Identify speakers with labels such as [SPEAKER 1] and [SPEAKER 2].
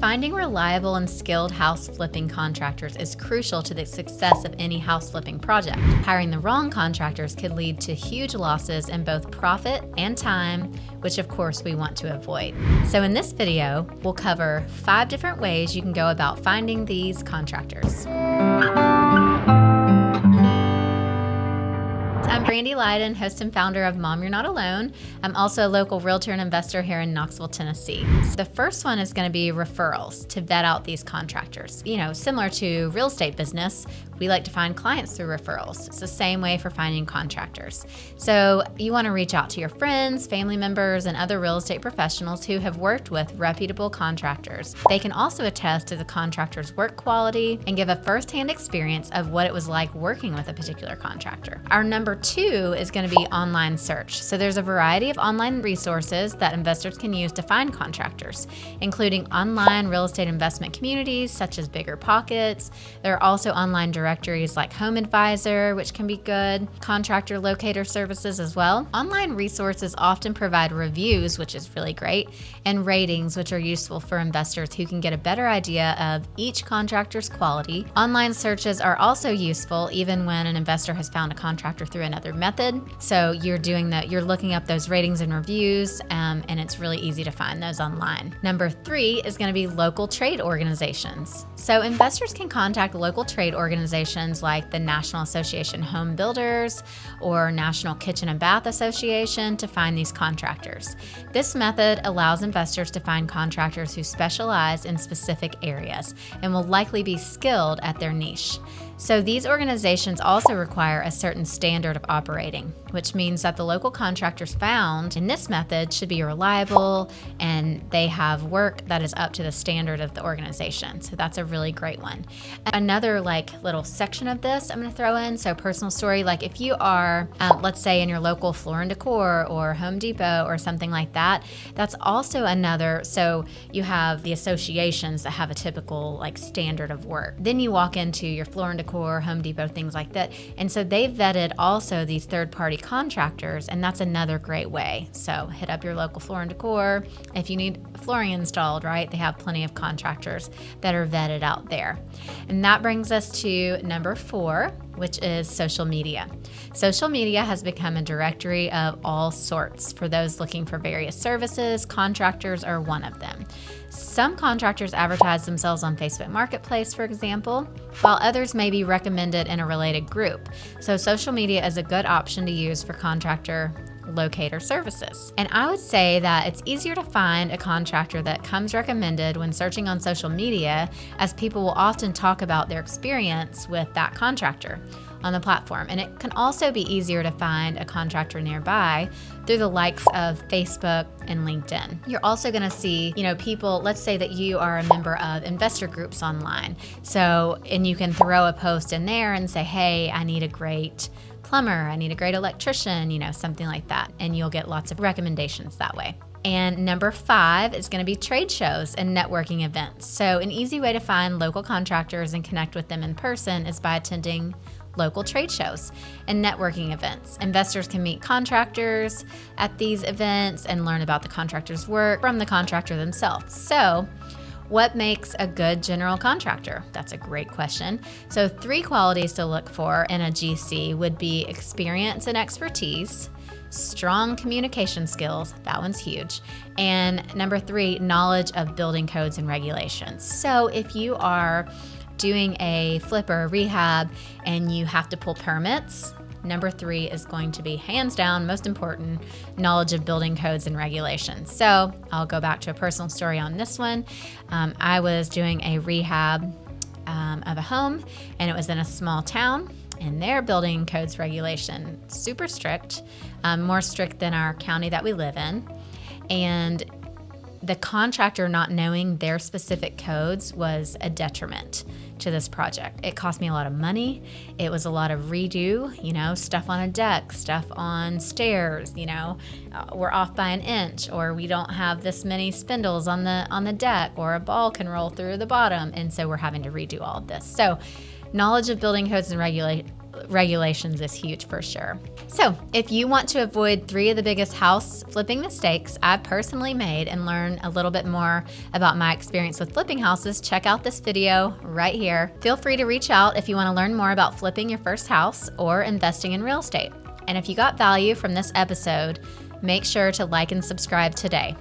[SPEAKER 1] Finding reliable and skilled house flipping contractors is crucial to the success of any house flipping project. Hiring the wrong contractors could lead to huge losses in both profit and time, which of course we want to avoid. So in this video, we'll cover 5 different ways you can go about finding these contractors. I'm Brandy Leiden, host and founder of Mom You're Not Alone. I'm also a local realtor and investor here in Knoxville, Tennessee. So the first one is going to be referrals to vet out these contractors. You know, similar to real estate business, we like to find clients through referrals. It's the same way for finding contractors. So you want to reach out to your friends, family members, and other real estate professionals who have worked with reputable contractors. They can also attest to the contractor's work quality and give a firsthand experience of what it was like working with a particular contractor. Our number 2 is going to be online search. So there's a variety of online resources that investors can use to find contractors, including online real estate investment communities such as Bigger Pockets. There are also online directories like Home Advisor, which can be good, contractor locator services as well. Online resources often provide reviews, which is really great, and ratings, which are useful for investors who can get a better idea of each contractor's quality. Online searches are also useful even when an investor has found a contractor through another method. So you're looking up those ratings and reviews, and it's really easy to find those online. Number 3 is going to be local trade organizations. So investors can contact local trade organizations like the National Association Home Builders or National Kitchen and Bath Association to find these contractors. This method allows investors to find contractors who specialize in specific areas and will likely be skilled at their niche. So these organizations also require a certain standard of operating, which means that the local contractors found in this method should be reliable and they have work that is up to the standard of the organization. So that's a really great one. Another little section of this I'm going to throw in, so personal story, like if you are, let's say in your local Floor and Decor or Home Depot or something like that, that's also another, so you have the associations that have a typical standard of work. Then you walk into your Floor and Decor, Home Depot, things like that. And so they vetted also these third-party contractors, and that's another great way. So hit up your local Floor and Decor. If you need flooring installed, right, they have plenty of contractors that are vetted out there. And that brings us to number 4, which is social media. Social media has become a directory of all sorts for those looking for various services. Contractors are one of them. Some contractors advertise themselves on Facebook Marketplace, for example, while others may be recommended in a related group. So social media is a good option to use for contractor locator services. And I would say that it's easier to find a contractor that comes recommended when searching on social media, as people will often talk about their experience with that contractor on the platform. And it can also be easier to find a contractor nearby through the likes of Facebook and LinkedIn. You're also going to see, people, let's say that you are a member of investor groups online. And you can throw a post in there and say, hey, I need a great plumber, I need a great electrician, something like that. And you'll get lots of recommendations that way. And number 5 is going to be trade shows and networking events. So an easy way to find local contractors and connect with them in person is by attending local trade shows and networking events. Investors can meet contractors at these events and learn about the contractor's work from the contractor themselves. So what makes a good general contractor? That's a great question. So 3 qualities to look for in a GC would be experience and expertise, strong communication skills, that one's huge, and number 3, knowledge of building codes and regulations. So if you are doing a flip or a rehab and you have to pull permits, number 3 is going to be hands down most important, knowledge of building codes and regulations. So I'll go back to a personal story on this one. I was doing a rehab of a home, and it was in a small town, and their building codes regulation super strict, more strict than our county that we live in. And the contractor not knowing their specific codes was a detriment to this project. It cost me a lot of money. It was a lot of redo, stuff on a deck, stuff on stairs, we're off by an inch, or we don't have this many spindles on the deck, or a ball can roll through the bottom. And so we're having to redo all of this. So knowledge of building codes and regulations is huge for sure. So if you want to avoid 3 of the biggest house flipping mistakes I've personally made and learn a little bit more about my experience with flipping houses, check out this video right here. Feel free to reach out if you want to learn more about flipping your first house or investing in real estate. And if you got value from this episode, make sure to like and subscribe today.